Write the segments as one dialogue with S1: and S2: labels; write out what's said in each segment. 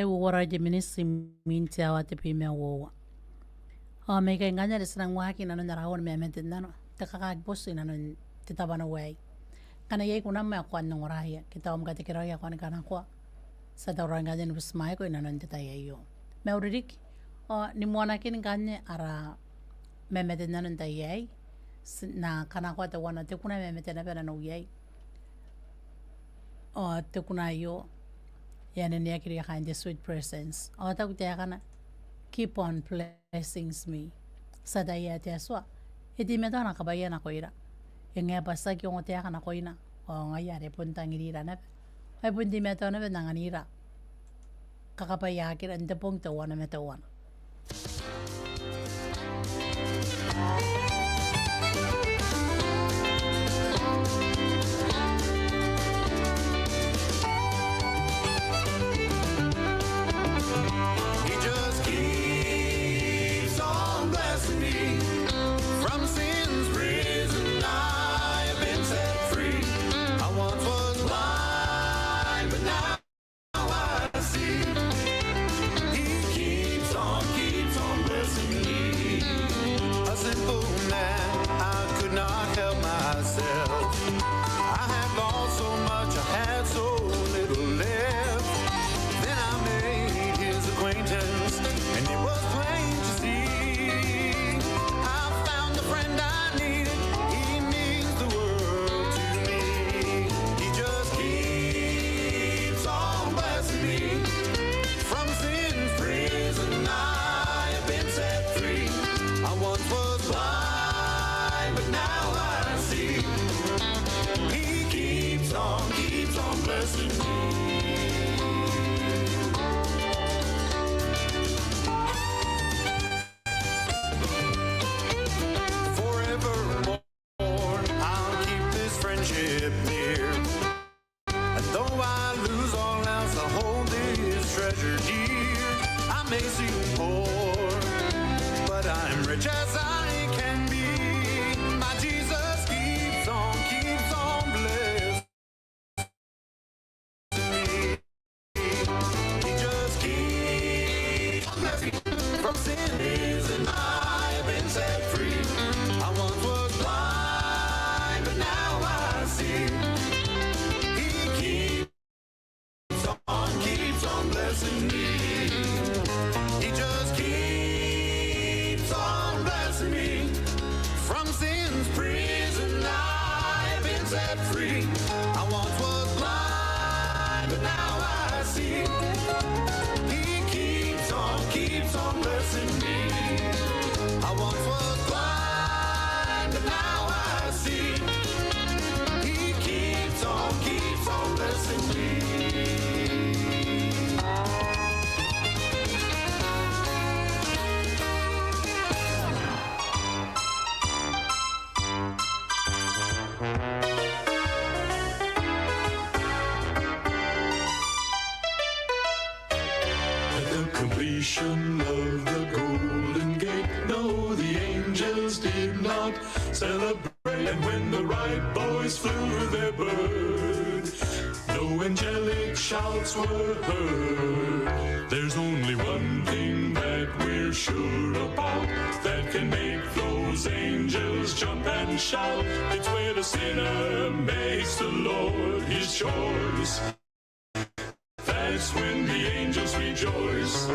S1: wara je ministri minti awate pime wo me kay nganya de sanang waki nanon narawon me menten nano takakag boss nanon titabana way kana yai kuna me akwan ng oraya kita om kati kiraya akwan kana kwa sa tawran nganya ni busmay ko nanon titayayo me uririk ni mwana kin nganya ara me meten nanon tayay na kana kwa tawana te kuna me meten na pera no yai te kuna yo yan and yakiri kind the sweet presence ta kutaya kana keep on blessings me sa daya te aswa iti me na kabayan ako ira yung nga basta yung kutaya kana ko ina nga yari puntang irira na ay punti me na nanganira kakapayakir ang tapong tawa na metawan.
S2: Completion of the Golden Gate. No, the angels did not celebrate. And when the right boys flew their bird, no angelic shouts were heard. There's only one thing that we're sure about that can make those angels jump and shout. It's when a sinner makes the Lord his choice. That's when the angels rejoice.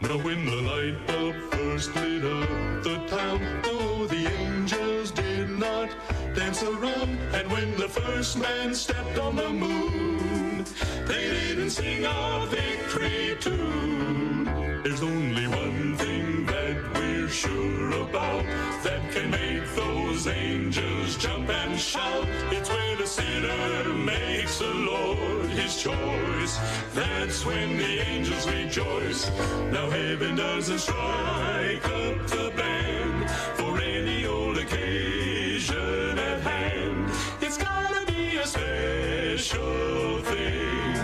S2: Now when the light bulb first lit up the town, no, the angels did not dance around. And when the first man stepped on the moon, they didn't sing a victory tune. There's only one thing that we're sure about that can make those angels jump and shout. It's when a sinner makes the Lord his choice. That's when the angels rejoice. Now heaven doesn't strike up the band for any old occasion at hand. It's gotta be a special thing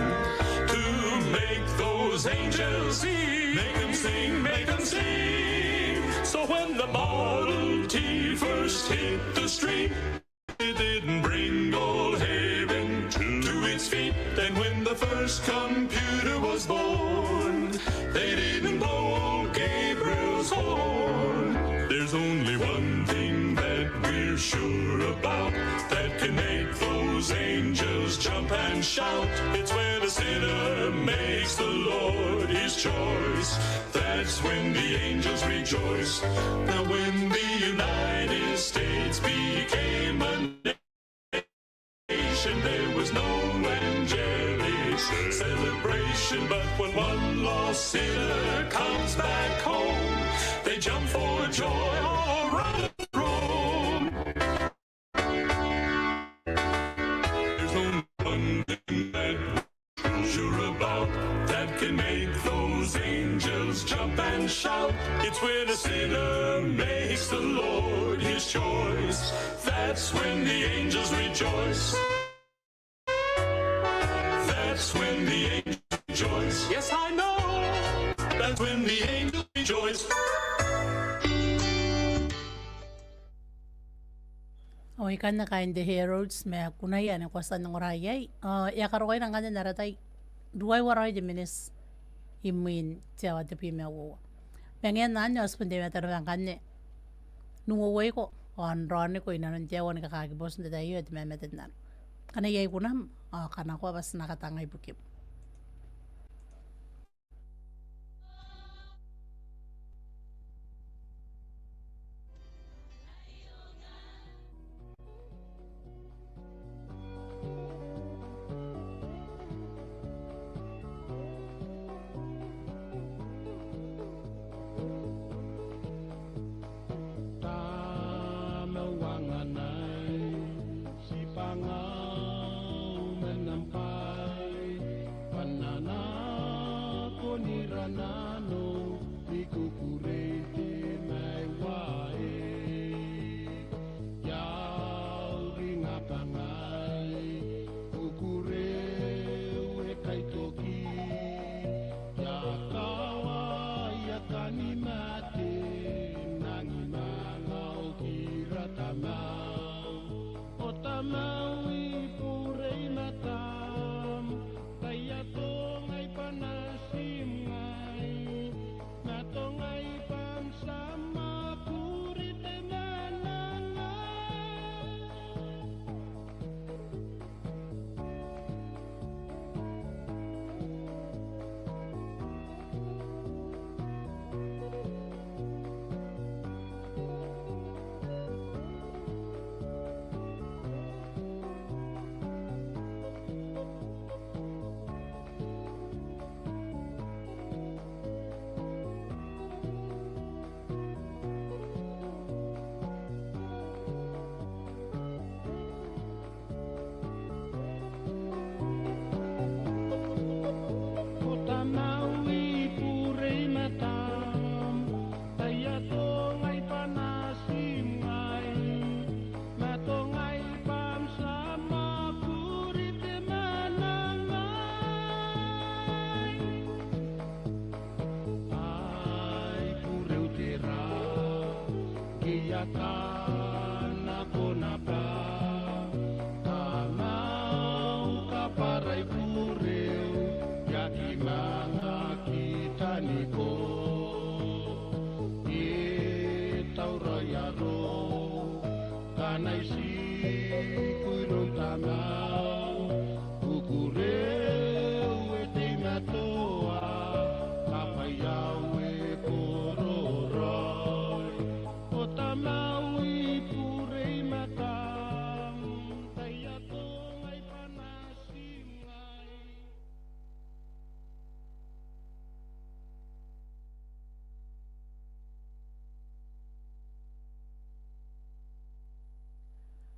S2: to make those angels sing. Make them sing, make them sing. So when the Model T first hit the street, it didn't bring all heaven to its feet. Then when the first computer was born, There's only one thing that we're sure about that can make those angels jump and shout. It's when a sinner makes the Lord his choice. That's when the angels rejoice. Now when the United States became a nation, there was no angelic celebration. But when one lost sinner comes back home, they jump for joy all around Rome. There's only one thing that we're sure about that can make those angels jump and shout. It's when a sinner makes the Lord his choice. That's when the angels rejoice. That's when the angels rejoice. Yes, I know. That's when the angels rejoice.
S1: O ikan na kain the heralds me kunay ane kwasa ng orayay. Ya karoy nang kanya naratay duay waray de minis imin tiawa te pime wo. Pengen nanyo aspunde me tarang kanya. Nuway ko on ron ko inanon tiawa ni kakagibos na tayo at me meted nan. Kana yay kunam kana ko bas nakatangay bukip.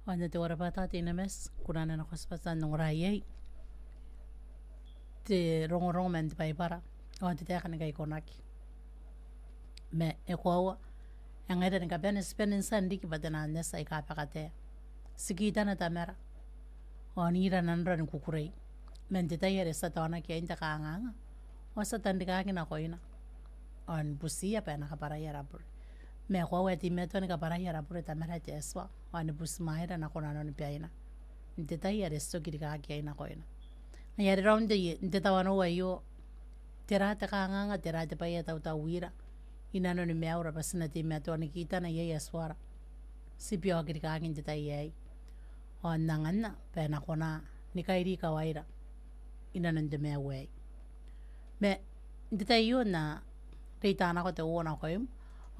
S1: Wanda te wara bata te names kurana na khospasan ng rayay te rongo men te paipara wanda te kana kai konaki me ekwawa yang ada nga ben spending sandi ki badana nesa ka pakate sigita na tamera onira nanra ni kukurei men te tayere sa tona ki inta kaanga wasa tandika kina koina on busia pa na kapara yara bur me kwa ti meto ni kapara yara bur tamera te eswa on bus maira na kona non piaina te tayere so ki ka ki ina koina yare round de te tawano wayo terate kaanga terate pa yata uta wira inano ni meaura pasina ti mea tuani kita na yei aswara. Sipio akiri kakin tita yei. O nanganna pena kona ni kairi kawaira. Inano ni mea wei. Me tita iyo na reita ana ko te uona koim.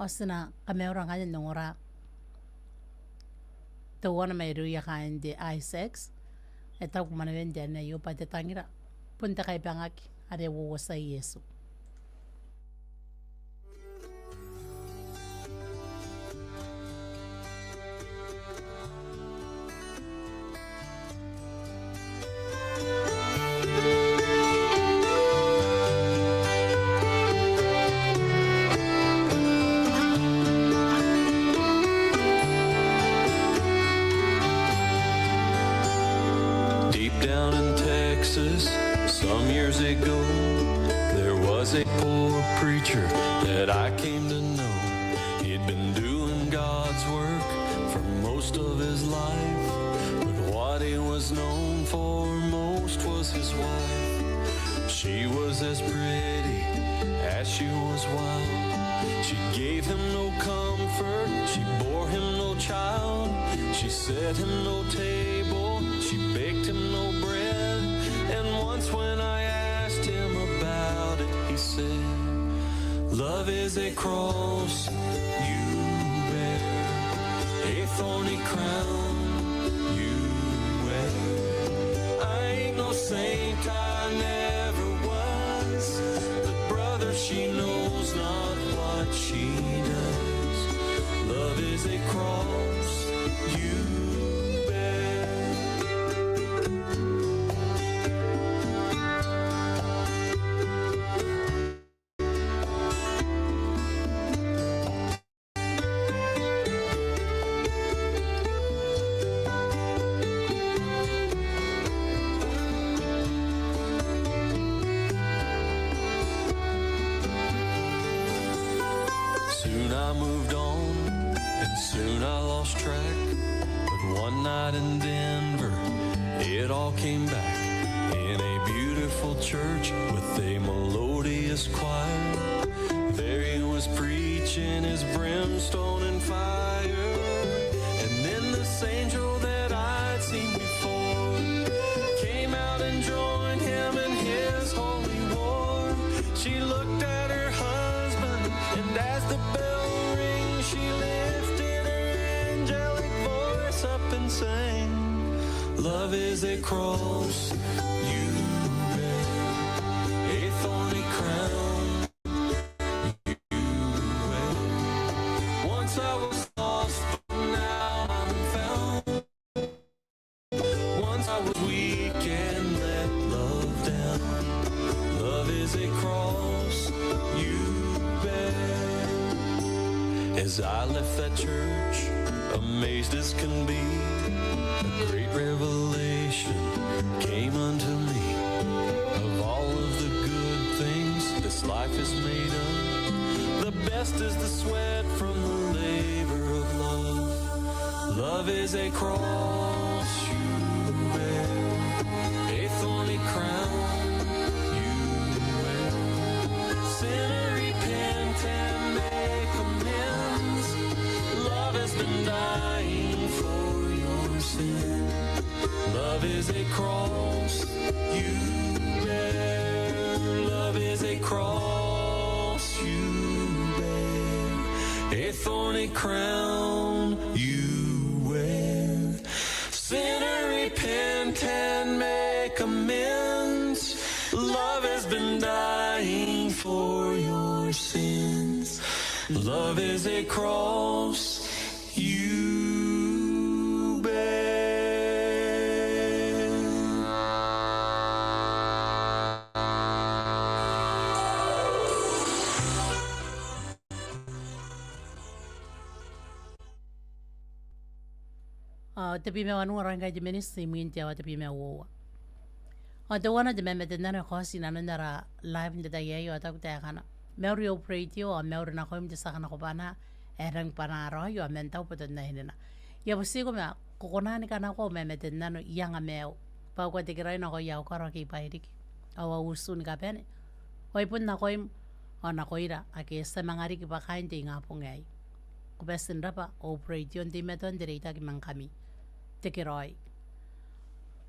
S1: O sina kameura nganya nungora. Te uona mai ruia kain de I6. E tau kumana wende ane iyo pa te tangira. Punta kai pangaki. Are wo sa Yesu.
S3: Some years ago, there was a poor preacher that I came to know. He'd been doing God's work for most of his life, but what he was known for most was his wife. She was as pretty as she was wild. She gave him no comfort, she bore him no child. She set him no table, she baked him no bread. And once when I asked him about it, he said, love is a cross you bear, a thorny crown you wear. I ain't no saint, I never was, but brother, she knows not what she does. Love is a cross you in Denver, it all came back in a beautiful church with a melodious choir. There he was preaching his brimstone and fire, and then this angel that I'd seen before came out and joined him in his holy war. She looked at her husband, and as the bell rang, she lifted her angelic voice up and sang, love is a cross you bear, a thorny crown you wear. Once I was lost, but now I'm found. Once I was weak and let love down. Love is a cross you bear. As I left that church, amazed as can be, a great revelation came unto me of all of the good things this life is made of. The best is the sweat from the labor of love. Love is a cross you bear, a thorny crown you wear. Sinner, repent and make amends. Love has been dying for your sin. Love is a cross you bear. Love is a cross you bear, a thorny crown you wear. Sinner, repent and make amends. Love has been dying for your sins. Love is a cross you bear.
S1: Te pime wanu rangai de ministry minti awa te pime wowa. Te wana de meme te nana kosi na nara live de taye yo ta te kana. Meuri o pretio o meuri na koim te sakana ko bana erang pana ro yo mentau puto na hinena. Ya busigo me kokona ni kana ko meme te nano yanga meo. Pa ko te kirai na ko ya ko ro ki pairiki. Awa usu ni kapene. Oi pun na koim ona koira ake esta mangari ki pakain te ngapungai kubesin rapa operation ti meton direita ki mangkami tekiroi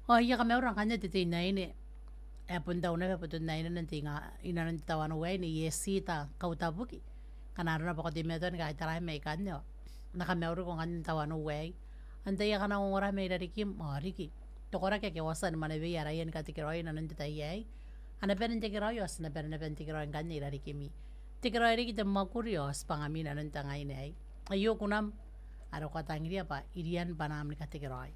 S1: o iya kami orang kanya titi na ini punta una putun na ini nanti nga ina nanti tawan uwe ni yesita kautabuki kanaro na pako ti meton ka itaray may kanyo nakamewro kung kanyo tawan uwe anda ya kana ngora may rarikim riki tokora ke wasan manabe yarayan ka tikiroi na nanti tayay ana peren tikiroi os na peren tikiroi kanyo rarikimi tikiroi riki te makurios pangami na nanti tangay nay ayo kunam aro katangiri apa irian panam ni ka tikiroi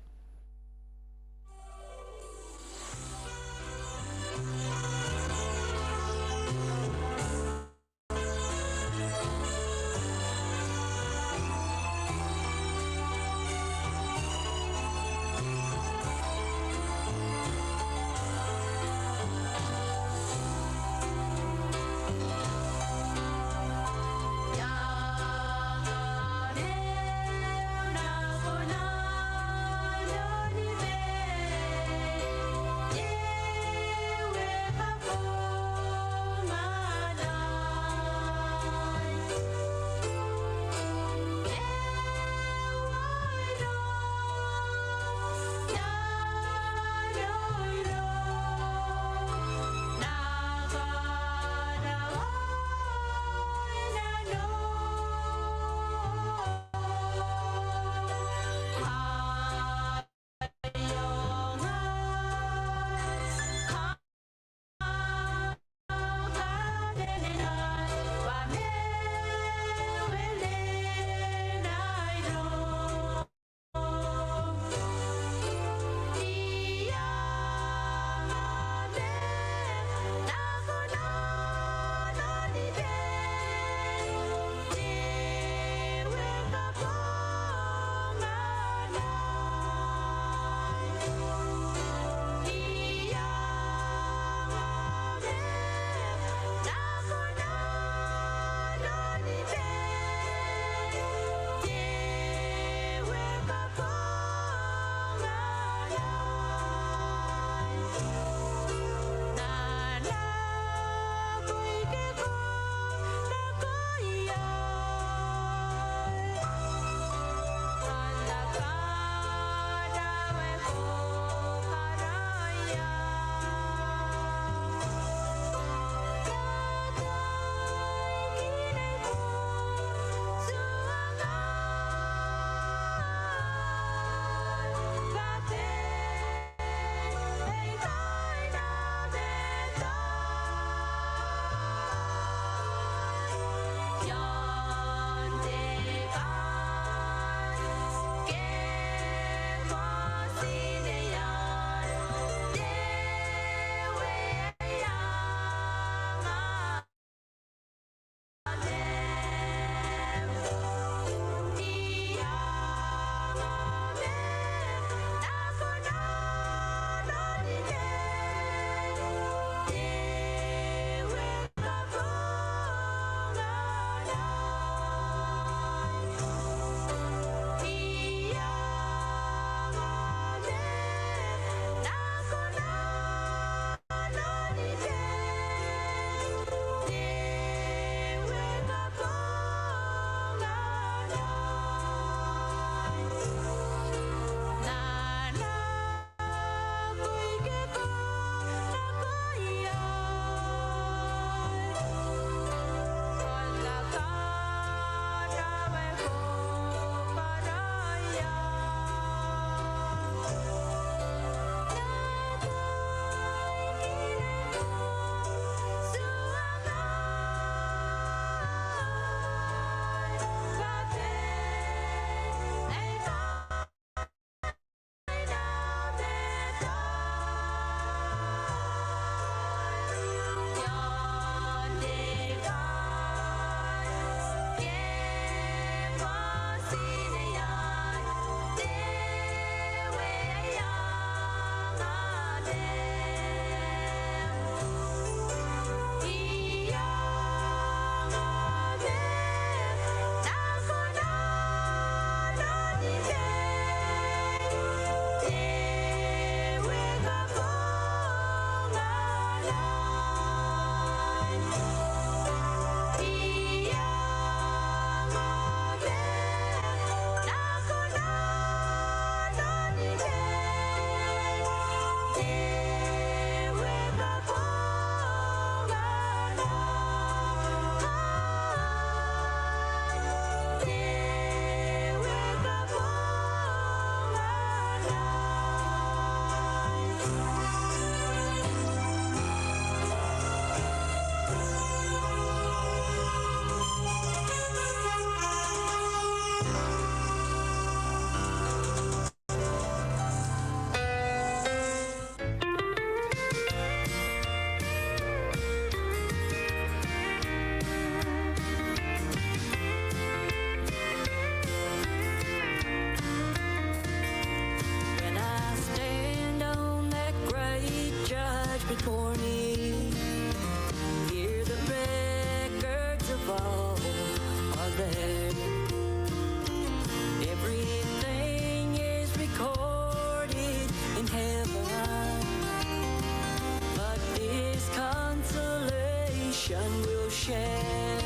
S4: and we'll share.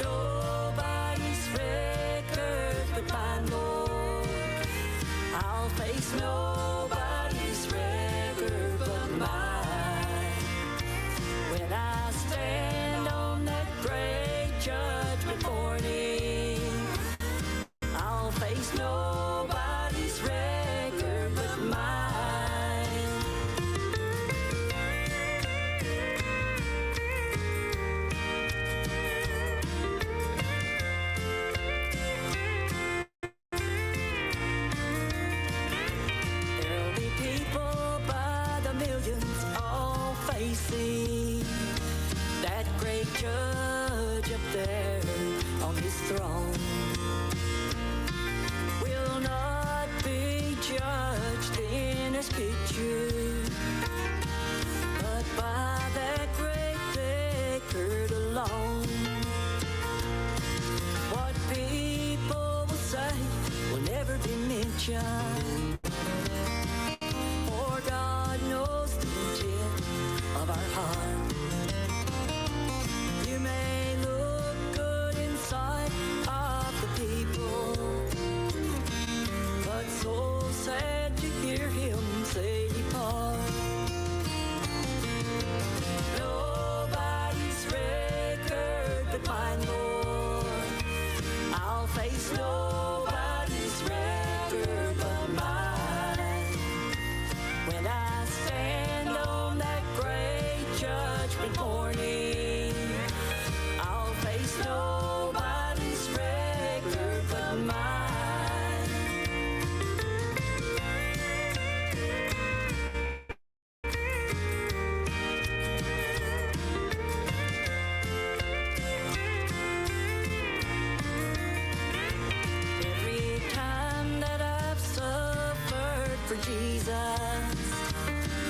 S4: Nobody's record but mine, Lord. I'll face nobody's record but mine. When I stand on that great judgment morning, I'll face nobody's record but mine. There'll be people by the millions all facing that great judge up there on his throne. Will not be judged in his picture, but by that great record alone. What people will say will never be mentioned, for God knows the intent of our heart. You may look good inside of the people, but so sad to hear him say depart. Nobody's record but mine, Lord. I'll face nobody's record but mine. When I stand on that great judgment morning, I'll face nobody's record but mine. Every time that I've suffered for Jesus,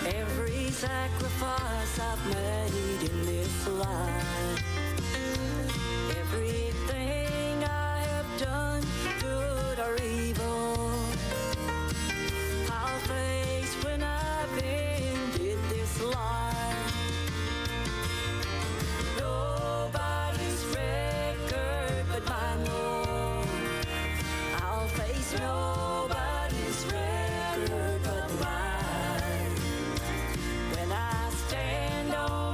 S4: every sacrifice I've made in this life, everything I have done, good or evil, I'll face when I've ended this life. Nobody's record but mine, Lord. I'll face nobody's record but mine. When I stand on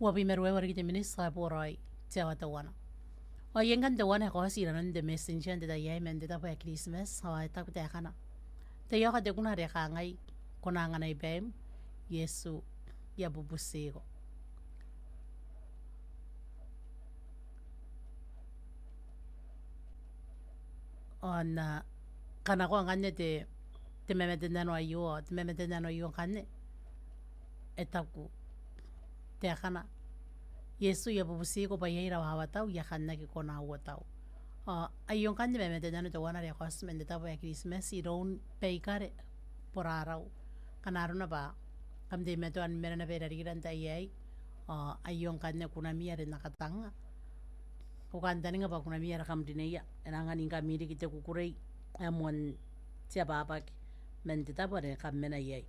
S1: wapimeru ewa rikite ministra poroi tiawa tawana o yengan tawana ko hasira nan de messenger de dayai men de tapo ya Christmas hawa tapo te kana te yoka de kuna re kangai kona ngana ibem Yesu ya bubusego on kana ko ngane te memete nano ayo te memete nano ayo kane etaku te kana Yesu ya bubusego pa yaira hawa tau ya kana ki kona hawa tau ayo kane memete nano te wana re kosmen de tapo ya Christmas iron peikare por arau kanaruna ba kam de meto an merana pera riran tayai ayo kane kuna mia re nakatanga ko kandani nga ba kuna mia ra kam dineya enanga ninga miri kite kukurei amon tia babak men de tapo re kam mena yai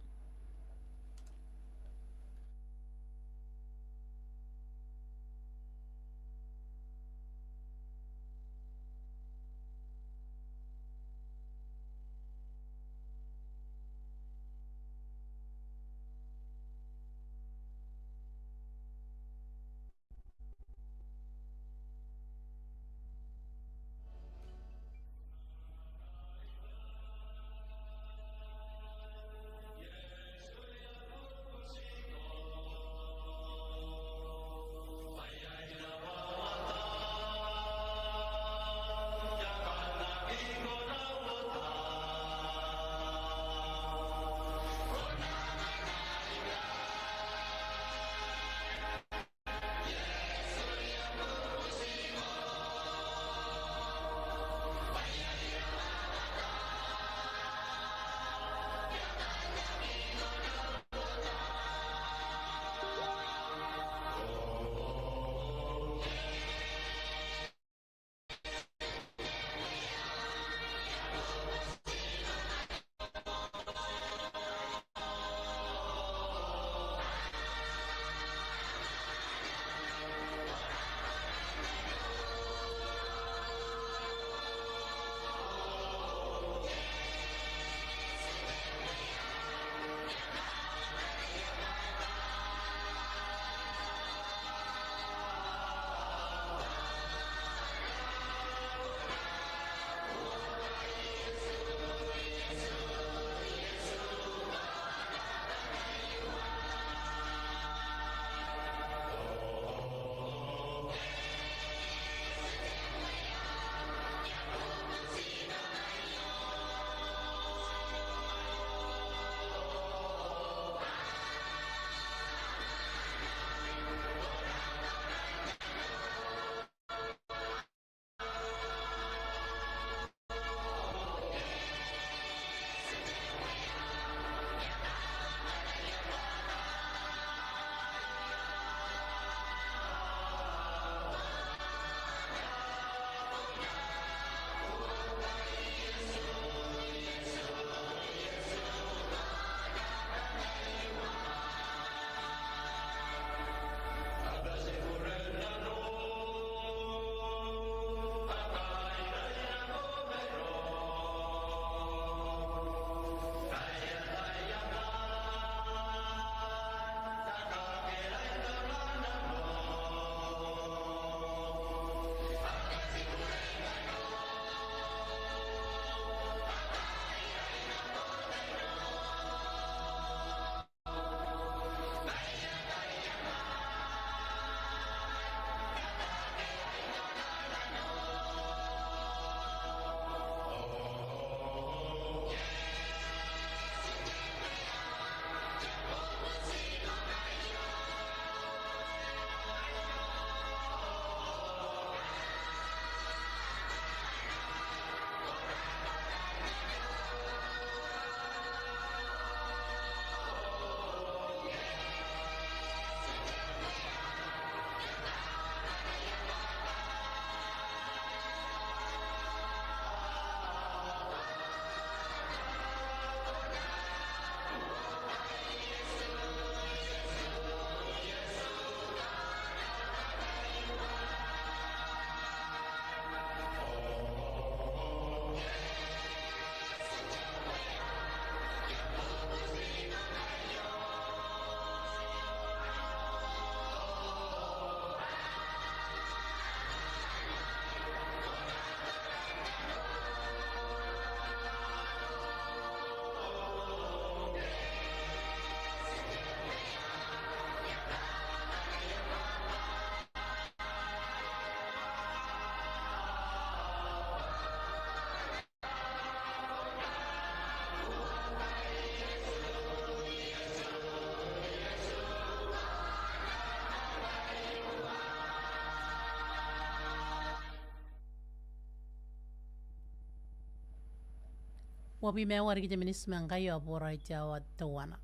S1: Wapi me wari kita minis mengayo apura itawa tawana.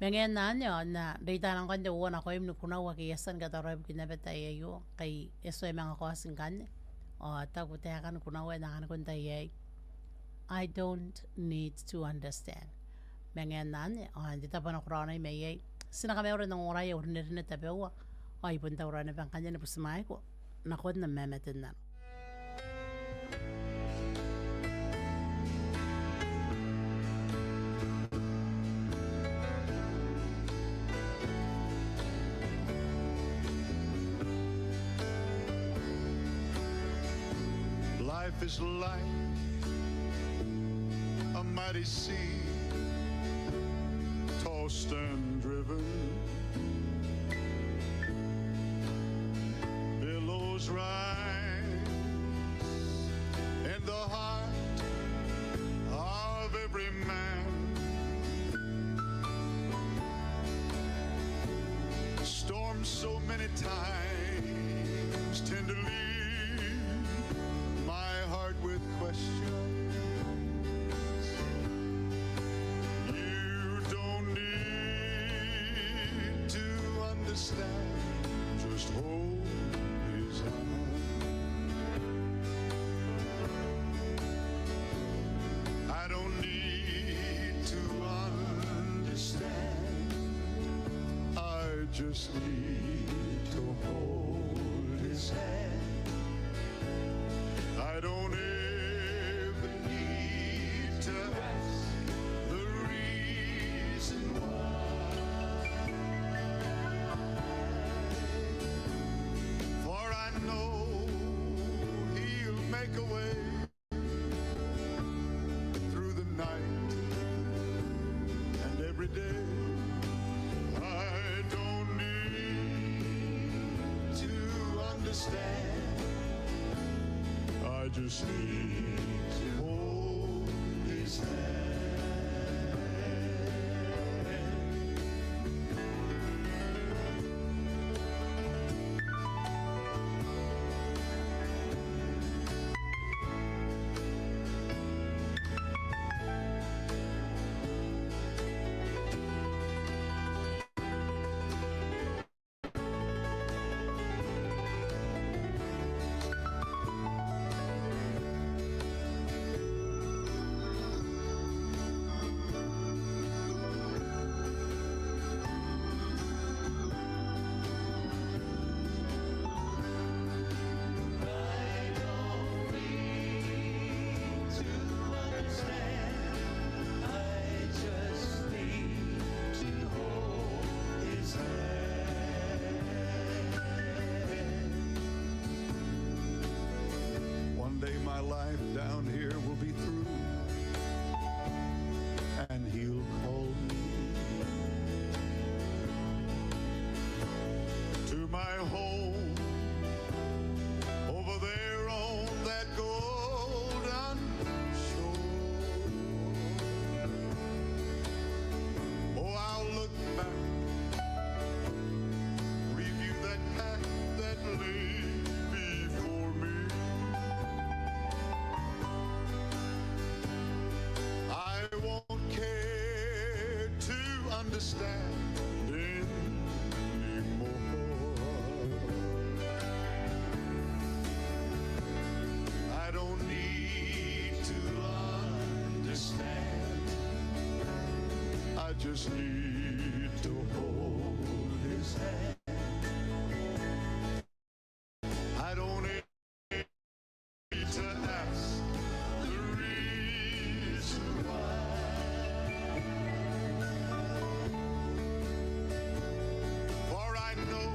S1: Mengen nanyo na data nang kande wana ko imnu kuna waki yasan kata roib kina beta yayo kay eso emang ako asin kanya. O taku tekan kuna wa nangan kunta yay. I don't need to understand. Mengen nanyo o dita pa nakurana may yay. Sina kami ora nang oraya urnirina tabewa. O ipunta orana bang kanya na pusimay ko. Nakod na memetin na.
S2: Life is like a mighty sea, tossed and driven. Billows rise in the heart of every man. Storms so many times tend to leave my heart with questions. You don't need to understand, just hold his hand. I don't need to understand, I just need to hold his hand. I don't ever need to ask the reason why, for I know he'll make a way through the night and every day. I don't need to understand, I just need to hold his hand. One day my life down here will be through, and he'll call me to my home over there on that golden shore. Oh, I'll look back, review that path that lay before me. I won't care to understand anymore. I don't need to understand, I just need to hold his hand. I don't need to ask the reason why, for I know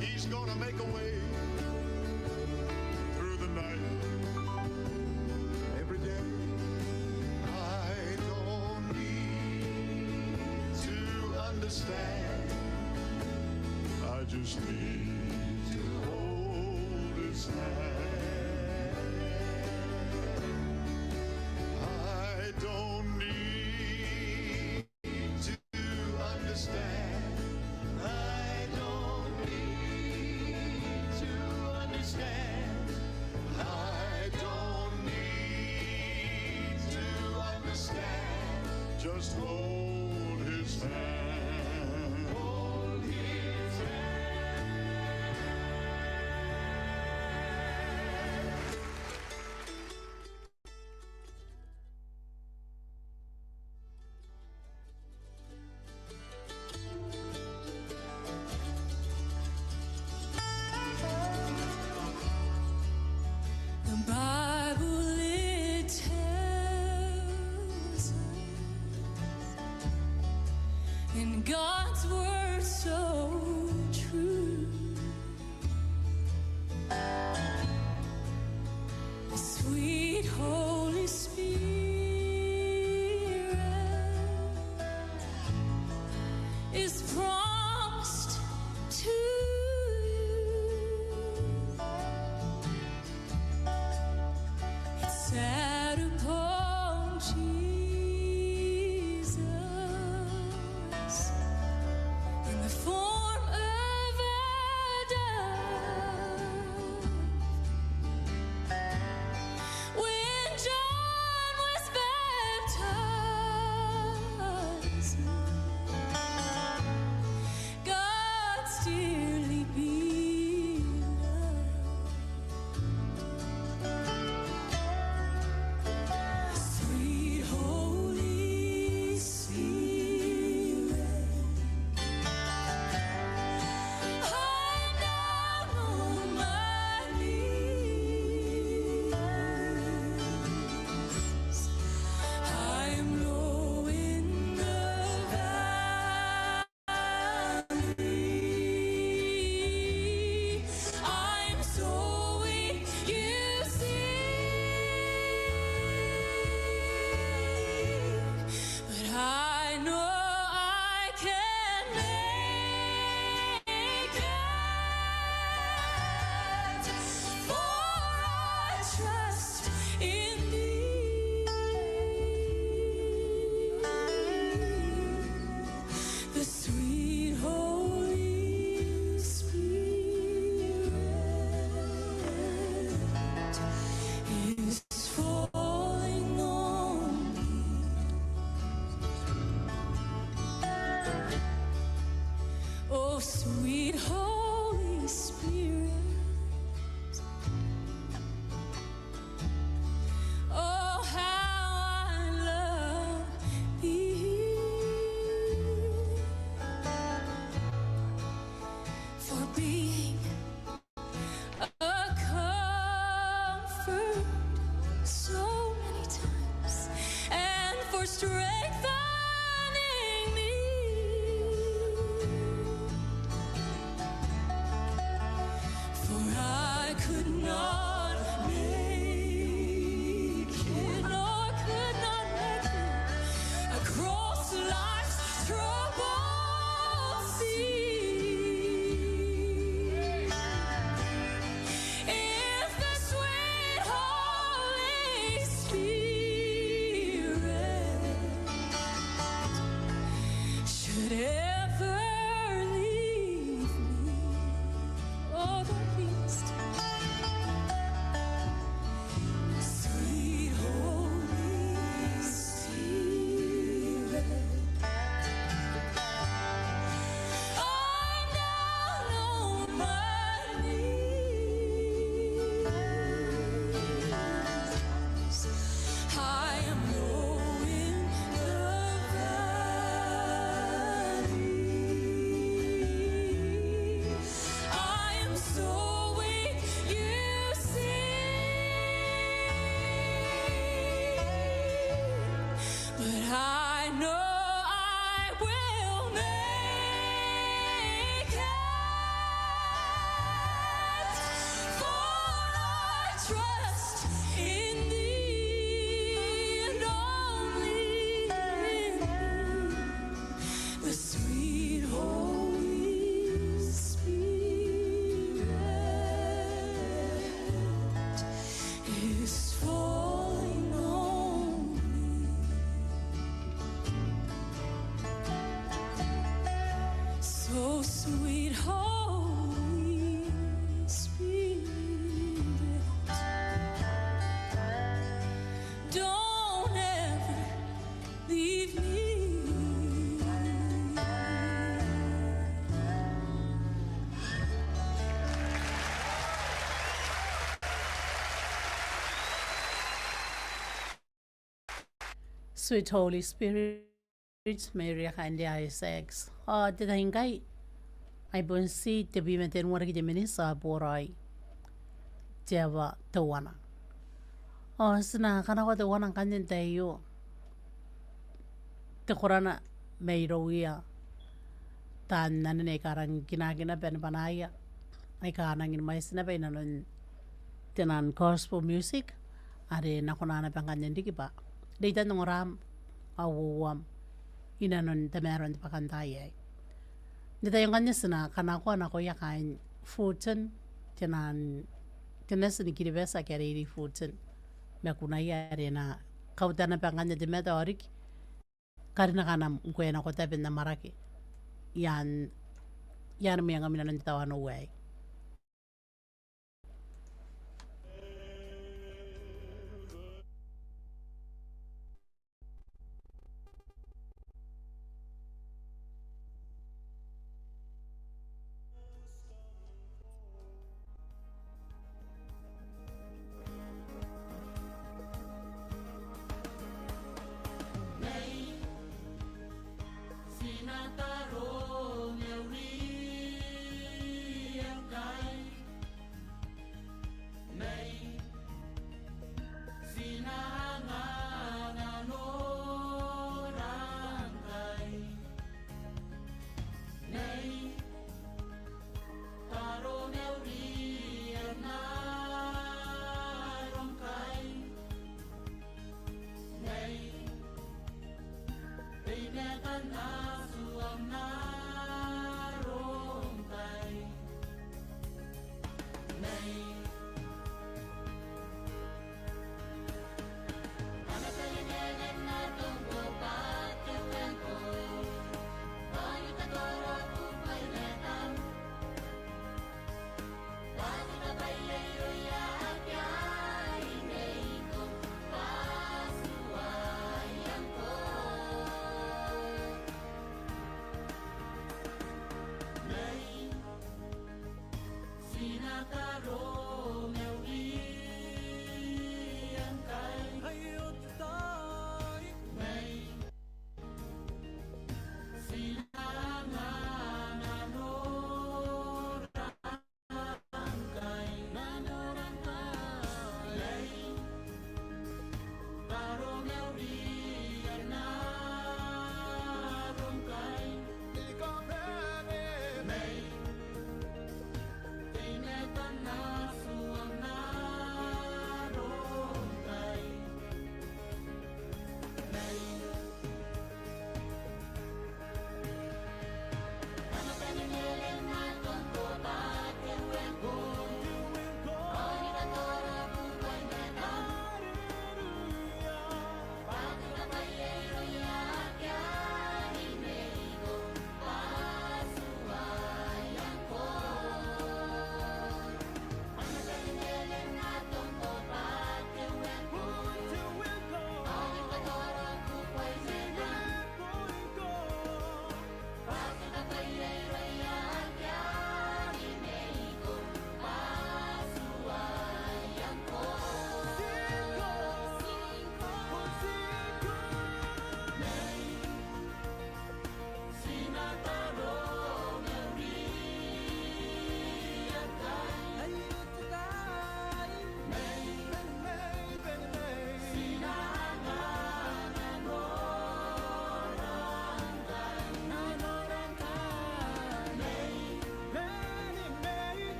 S2: he's gonna make a way through the night every day. I don't need to understand, I just need to hold his hand. I don't need to understand, I don't need to understand, I don't need
S4: being a comfort so many times, and for strengthening me. For I could not make it, nor could not make it across life's troubled sea. If the sweet Holy Spirit should ever leave me, oh, the least sweet Holy Spirit, I'm down on my knees. I am low in the valley. I am so weak, you see, but I know I will make it, for I trust in thee and only in thee. The sweet Holy Spirit is falling on me. So sweet Holy Spirit, don't ever leave me.
S1: Sweet Holy Spirit, Mary Kandi Isaacs. Tita Hingay, ay bunsi tibi meten wargi jemini sa boray. Jawa tawana. Sina kana ko tawana kanjin tayo. Tekurana mayrowiya. Tan nanay karang kinagina pen panaya. Ay kanangin may sinabi na nun tinan gospel music. Are nakunana pang kanjin di kiba. Dita nung ram awuwam inanon tameron di pakantaya. Dita yung kanya sina kanako anako yakain foodsen tinan tinas ni kiribesa kari foodsen makunaya rena kautana pang kanya di metaorik karena kanam kuena ko tapin na maraki yan mo yung amin nanon tawan away.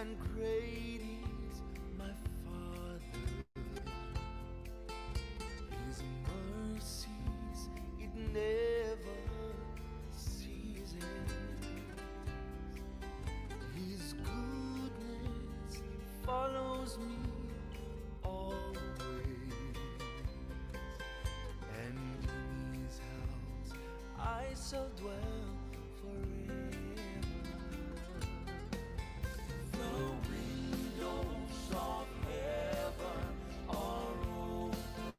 S5: and great is my Father. His mercies, it never ceases. His goodness follows me always, and in his house I shall dwell forever. The windows of heaven are open.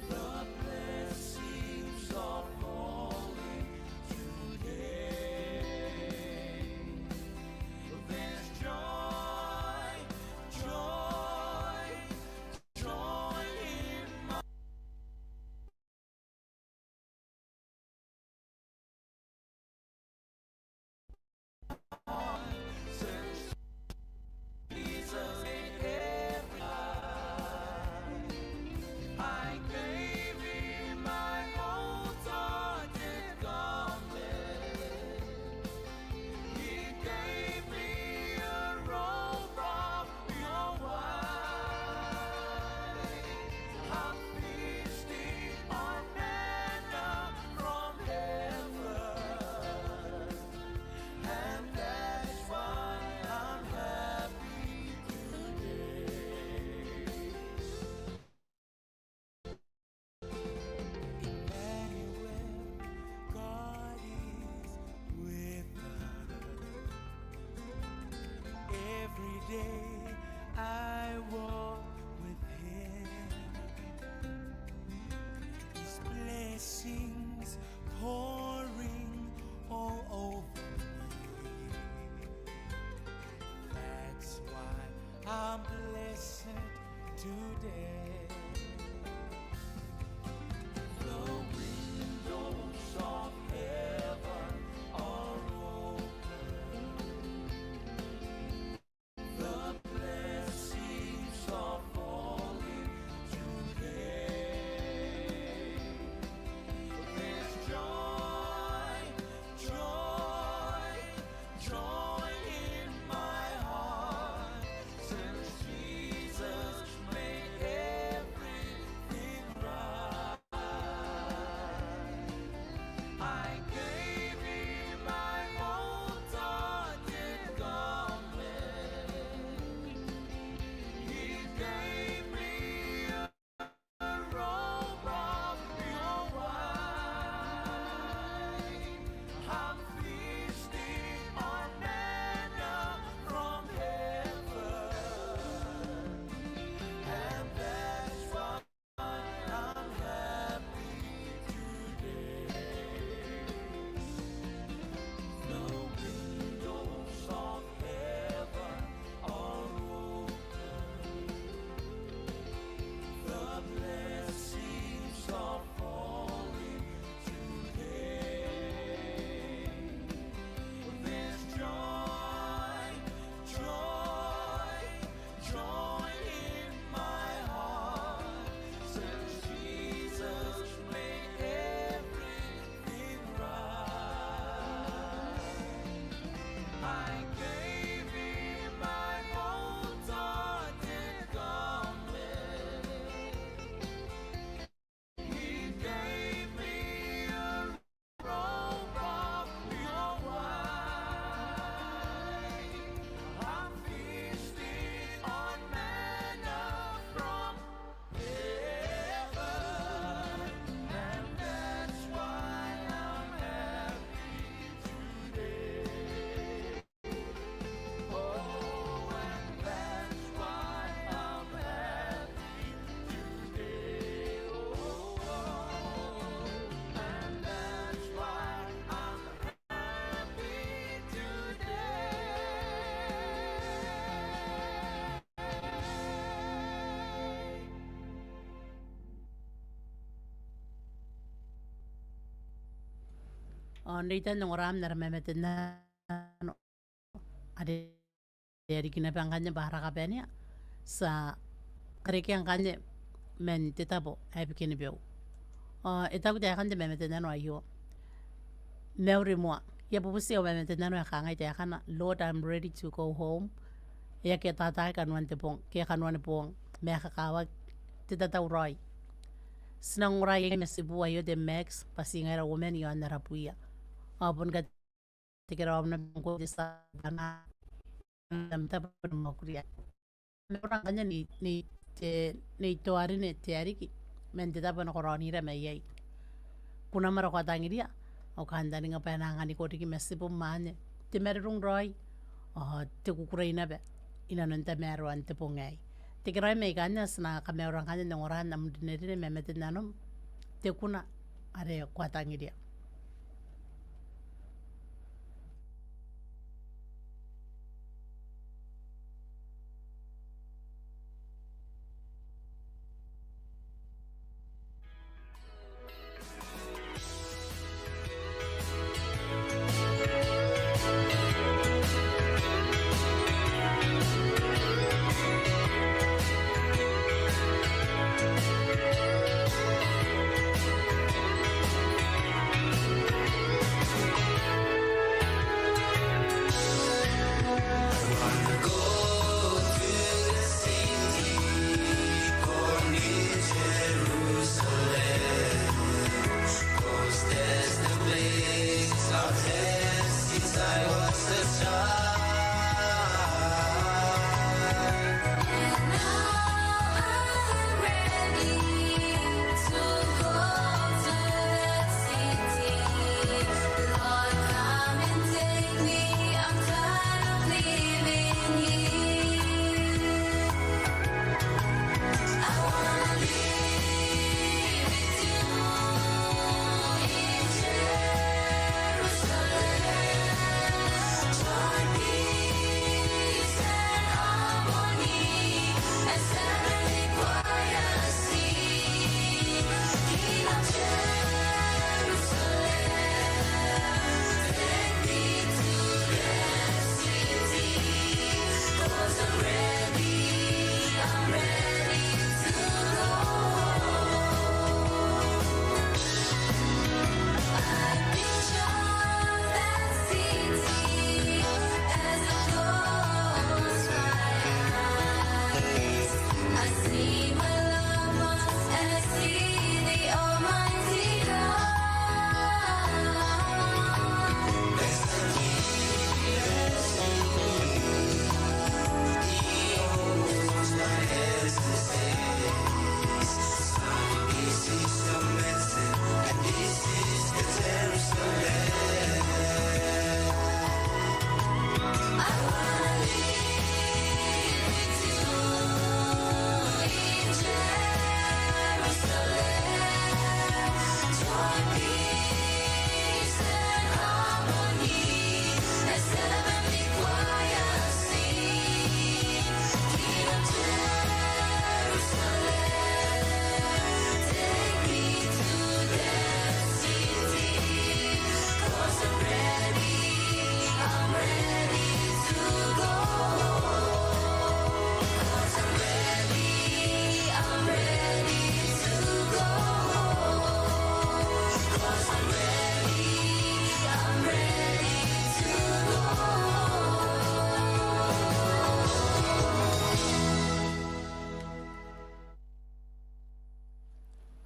S5: The blessings are falling today. There's joy, joy, joy in my heart. Since Jesus made every life, I gave him my wholehearted garment. He gave me a robe of pure white. I'm feasting on manna from heaven, and that's why I'm happy today. Emmanuel, God is with us. Every day I walk with him. His blessings pouring all over me. That's why I'm blessed today. The windows of heaven are open. The blessings are falling today. There's joy, joy, joy in my heart. Since Jesus made everything right, I gave him my wholehearted garment. He gave me a robe of pure white. I'm feasting on manna from heaven, and that's why I'm happy today. The windows of heaven are open. The blessings are falling today. There's joy, joy, joy in my heart. Since Jesus made everything right, I gave him my wholehearted garment. He gave me a robe of pure white. I'm feasting on manna from heaven, and that's why I'm happy today. Oh, and that's why I'm happy today. Oh, and that's why I'm happy today.
S1: Ondita nung ram na ramametin na ade dari kinapangkanya bahara kapenya sa kariki ang kanya men titabo ay bikinibyo. Itago dia kanya memetin na no ayo. Meuri mo ya pupusi o me tena no ya kanga te kana Lord I'm ready to go home ya ke tata ka no ante pong ke ka no ane pong me ka kawa te tata urai sinang urai me sibu ayo de max pasinga era women yo ana rapuia apun ka te kera omna ko de sa bana ta mo kuria me orang kanya ni to ari ne te ari ki men te tapa no koroni ra me yai kuna mara kwa tangiria o kanda ni ngapa na ngani ko tiki mesipo mane te merung roi te kukura ina be ina nonta mero ante pongai te kira me kanya sna kame orang kanya ngora na mudinere me mete nanom te kuna are kwa tangiria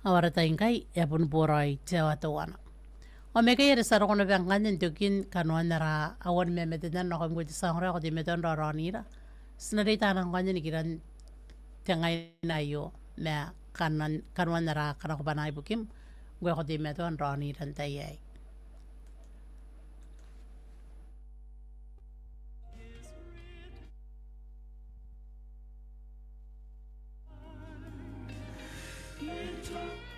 S1: awara taingai ya pun porai jawa tawana o me kaya resaro kono bang kanyen tokin kanuan nara awan me metenan no kamgo tisangre ko dimeton ronira snare tanang kanyen kiran tengai na yo me kanuan nara kana ko banai bukim gue ko dimeton ronira tayai
S2: He took